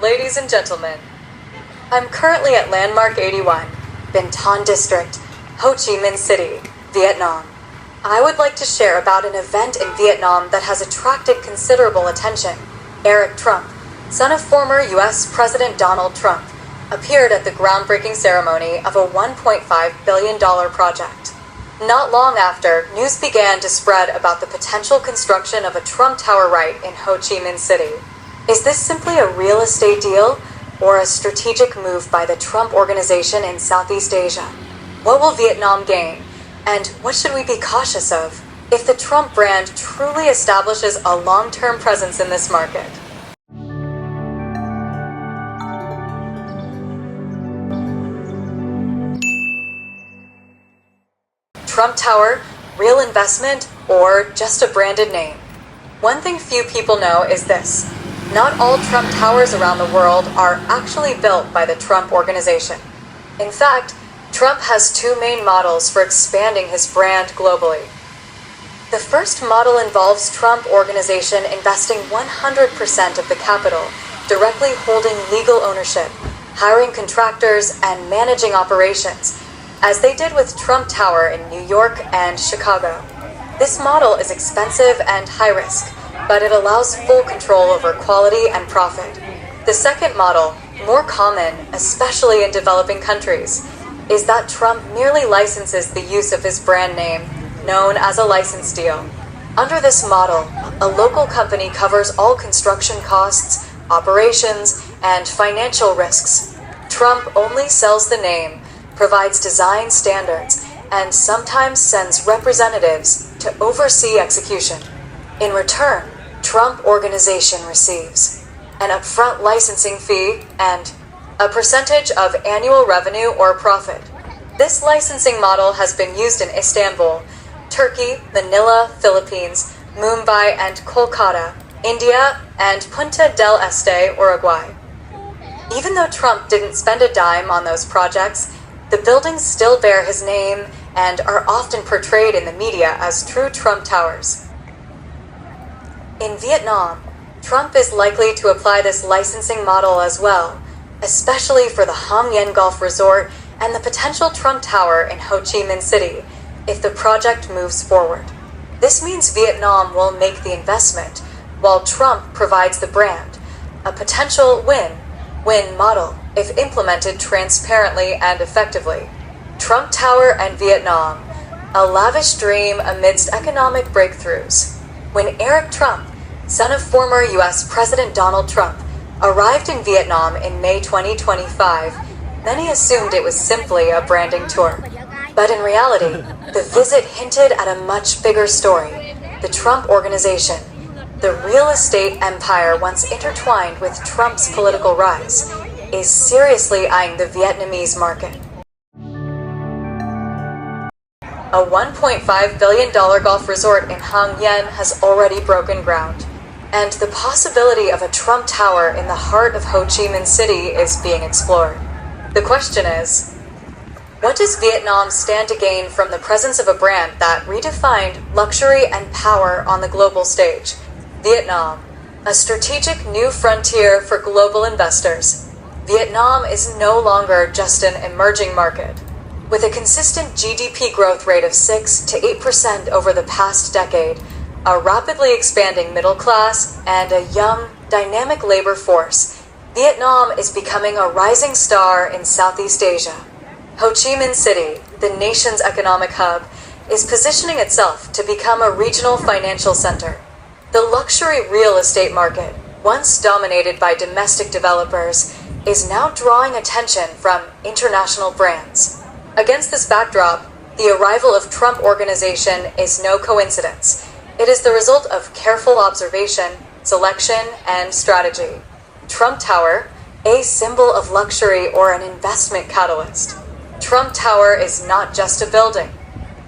Ladies and gentlemen, I'm currently at Landmark 81, Binh Thanh District, Ho Chi Minh City, Vietnam. I would like to share about an event in Vietnam that has attracted considerable attention. Eric Trump, son of former U.S. President Donald Trump, appeared at the groundbreaking ceremony of a $1.5 billion project. Not long after, news began to spread about the potential construction of a Trump Tower right in Ho Chi Minh City. Is this simply a real estate deal or a strategic move by the Trump Organization in Southeast Asia? What will Vietnam gain, and what should we be cautious of if the Trump brand truly establishes a long-term presence in this market? Trump Tower, real investment, or just a branded name? One thing few people know is this: not all Trump Towers around the world are actually built by the Trump Organization. In fact, Trump has two main models for expanding his brand globally. The first model involves Trump Organization investing 100% of the capital, directly holding legal ownership, hiring contractors, and managing operations, as they did with Trump Tower in New York and Chicago. This model is expensive and high risk, but it allows full control over quality and profit. The second model, more common, especially in developing countries, is that Trump merely licenses the use of his brand name, known as a license deal. Under this model, a local company covers all construction costs, operations, and financial risks. Trump only sells the name, provides design standards, and sometimes sends representatives to oversee execution. In return, Trump Organization receives an upfront licensing fee and a percentage of annual revenue or profit. This licensing model has been used in Istanbul, Turkey, Manila, Philippines, Mumbai and Kolkata, India, and Punta del Este, Uruguay. Even though Trump didn't spend a dime on those projects, the buildings still bear his name and are often portrayed in the media as true Trump Towers. In Vietnam, Trump is likely to apply this licensing model as well, especially for the Hang Yen Golf Resort and the potential Trump Tower in Ho Chi Minh City, if the project moves forward. This means Vietnam will make the investment, while Trump provides the brand, a potential win-win model if implemented transparently and effectively. Trump Tower and Vietnam, a lavish dream amidst economic breakthroughs. When Eric Trump, son of former U.S. President Donald Trump, arrived in Vietnam in May 2025, many assumed it was simply a branding tour. But in reality, the visit hinted at a much bigger story: the Trump Organization, the real estate empire once intertwined with Trump's political rise, is seriously eyeing the Vietnamese market. A $1.5 billion golf resort in Hang Yen has already broken ground, and the possibility of a Trump Tower in the heart of Ho Chi Minh City is being explored. The question is, what does Vietnam stand to gain from the presence of a brand that redefined luxury and power on the global stage? Vietnam, a strategic new frontier for global investors. Vietnam is no longer just an emerging market. With a consistent GDP growth rate of 6 to 8% over the past decade, a rapidly expanding middle class, and a young, dynamic labor force, Vietnam is becoming a rising star in Southeast Asia. Ho Chi Minh City, the nation's economic hub, is positioning itself to become a regional financial center. The luxury real estate market, once dominated by domestic developers, is now drawing attention from international brands. Against this backdrop, the arrival of Trump Organization is no coincidence. It is the result of careful observation, selection, and strategy. Trump Tower, a symbol of luxury or an investment catalyst. Trump Tower is not just a building.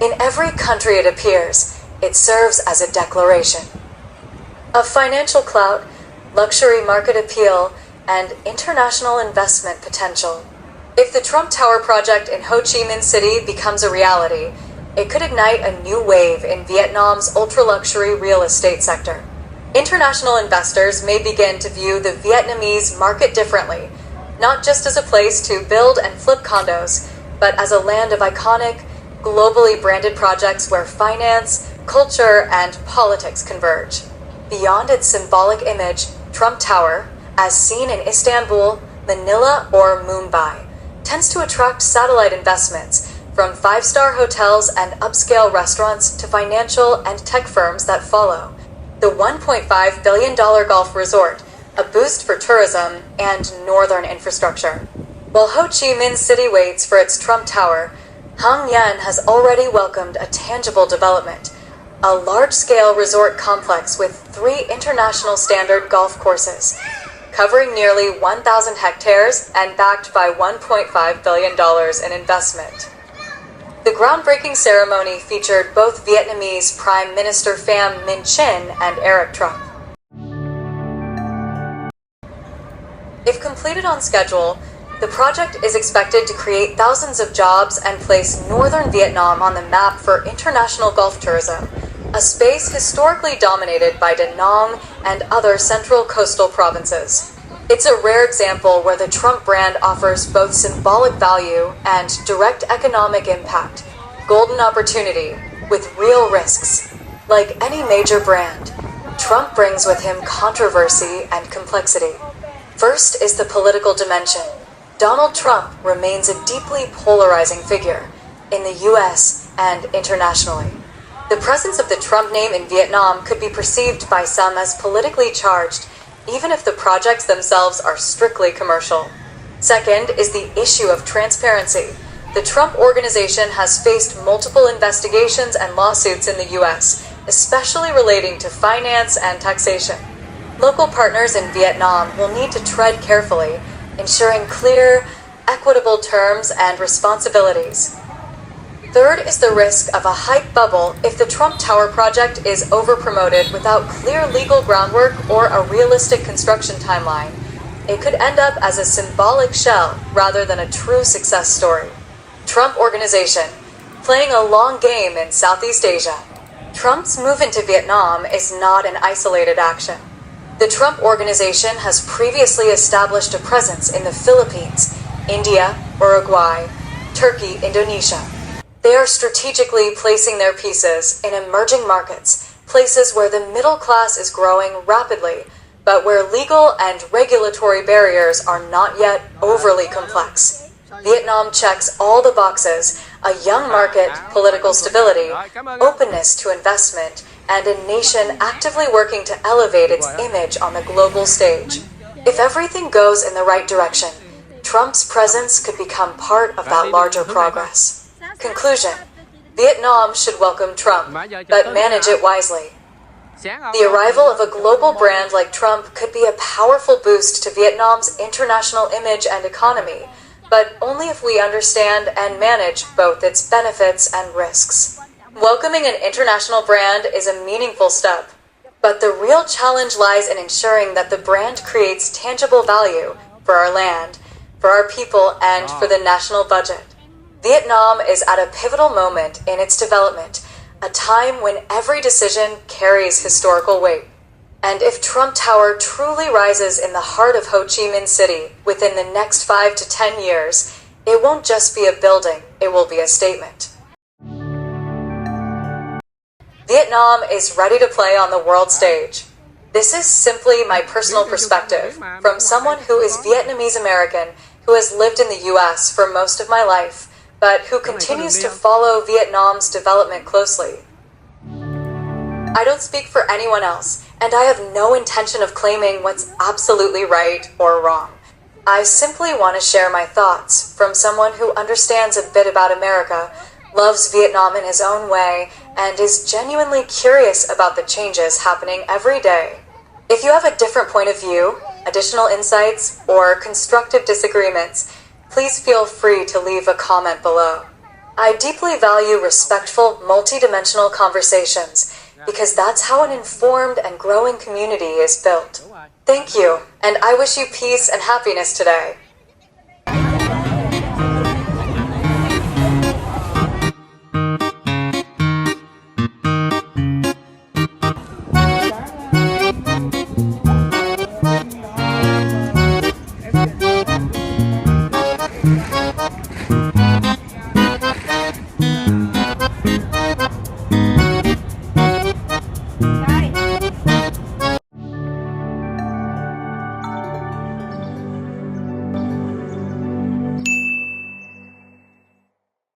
In every country it appears, it serves as a declaration of financial clout, luxury market appeal, and international investment potential. If the Trump Tower project in Ho Chi Minh City becomes a reality, it could ignite a new wave in Vietnam's ultra-luxury real estate sector. International investors may begin to view the Vietnamese market differently, not just as a place to build and flip condos, but as a land of iconic, globally branded projects where finance, culture, and politics converge. Beyond its symbolic image, Trump Tower, as seen in Istanbul, Manila, or Mumbai, tends to attract satellite investments from five-star hotels and upscale restaurants to financial and tech firms that follow. The $1.5 billion golf resort, a boost for tourism and northern infrastructure. While Ho Chi Minh City waits for its Trump Tower, Hang Yen has already welcomed a tangible development, a large-scale resort complex with 3 international standard golf courses, covering nearly 1,000 hectares and backed by $1.5 billion in investment. The groundbreaking ceremony featured both Vietnamese Prime Minister Pham Minh Chinh and Eric Trump. If completed on schedule, the project is expected to create thousands of jobs and place northern Vietnam on the map for international golf tourism, a space historically dominated by Da Nang and other central coastal provinces. It's a rare example where the Trump brand offers both symbolic value and direct economic impact, golden opportunity with real risks. Like any major brand, Trump brings with him controversy and complexity. First is the political dimension. Donald Trump remains a deeply polarizing figure in the US and internationally. The presence of the Trump name in Vietnam could be perceived by some as politically charged, even if the projects themselves are strictly commercial. Second is the issue of transparency. The Trump Organization has faced multiple investigations and lawsuits in the US, especially relating to finance and taxation. Local partners in Vietnam will need to tread carefully, ensuring clear, equitable terms and responsibilities. Third is the risk of a hype bubble if the Trump Tower project is overpromoted without clear legal groundwork or a realistic construction timeline. It could end up as a symbolic shell rather than a true success story. Trump Organization, playing a long game in Southeast Asia. Trump's move into Vietnam is not an isolated action. The Trump Organization has previously established a presence in the Philippines, India, Uruguay, Turkey, Indonesia. They are strategically placing their pieces in emerging markets, places where the middle class is growing rapidly, but where legal and regulatory barriers are not yet overly complex. Vietnam checks all the boxes: a young market, political stability, openness to investment, and a nation actively working to elevate its image on the global stage. If everything goes in the right direction, Trump's presence could become part of that larger progress. Conclusion: Vietnam should welcome Trump, but manage it wisely. The arrival of a global brand like Trump could be a powerful boost to Vietnam's international image and economy, but only if we understand and manage both its benefits and risks. Welcoming an international brand is a meaningful step, but the real challenge lies in ensuring that the brand creates tangible value for our land, for our people, and for the national budget. Vietnam is at a pivotal moment in its development, a time when every decision carries historical weight. And if Trump Tower truly rises in the heart of Ho Chi Minh City within the next 5 to 10 years, it won't just be a building, it will be a statement. Vietnam is ready to play on the world stage. This is simply my personal perspective from someone who is Vietnamese-American, who has lived in the US for most of my life, but who continues to follow Vietnam's development closely. I don't speak for anyone else, and I have no intention of claiming what's absolutely right or wrong. I simply want to share my thoughts from someone who understands a bit about America, loves Vietnam in his own way, and is genuinely curious about the changes happening every day. If you have a different point of view, additional insights, or constructive disagreements, please feel free to leave a comment below. I deeply value respectful, multidimensional conversations because that's how an informed and growing community is built. Thank you, and I wish you peace and happiness today.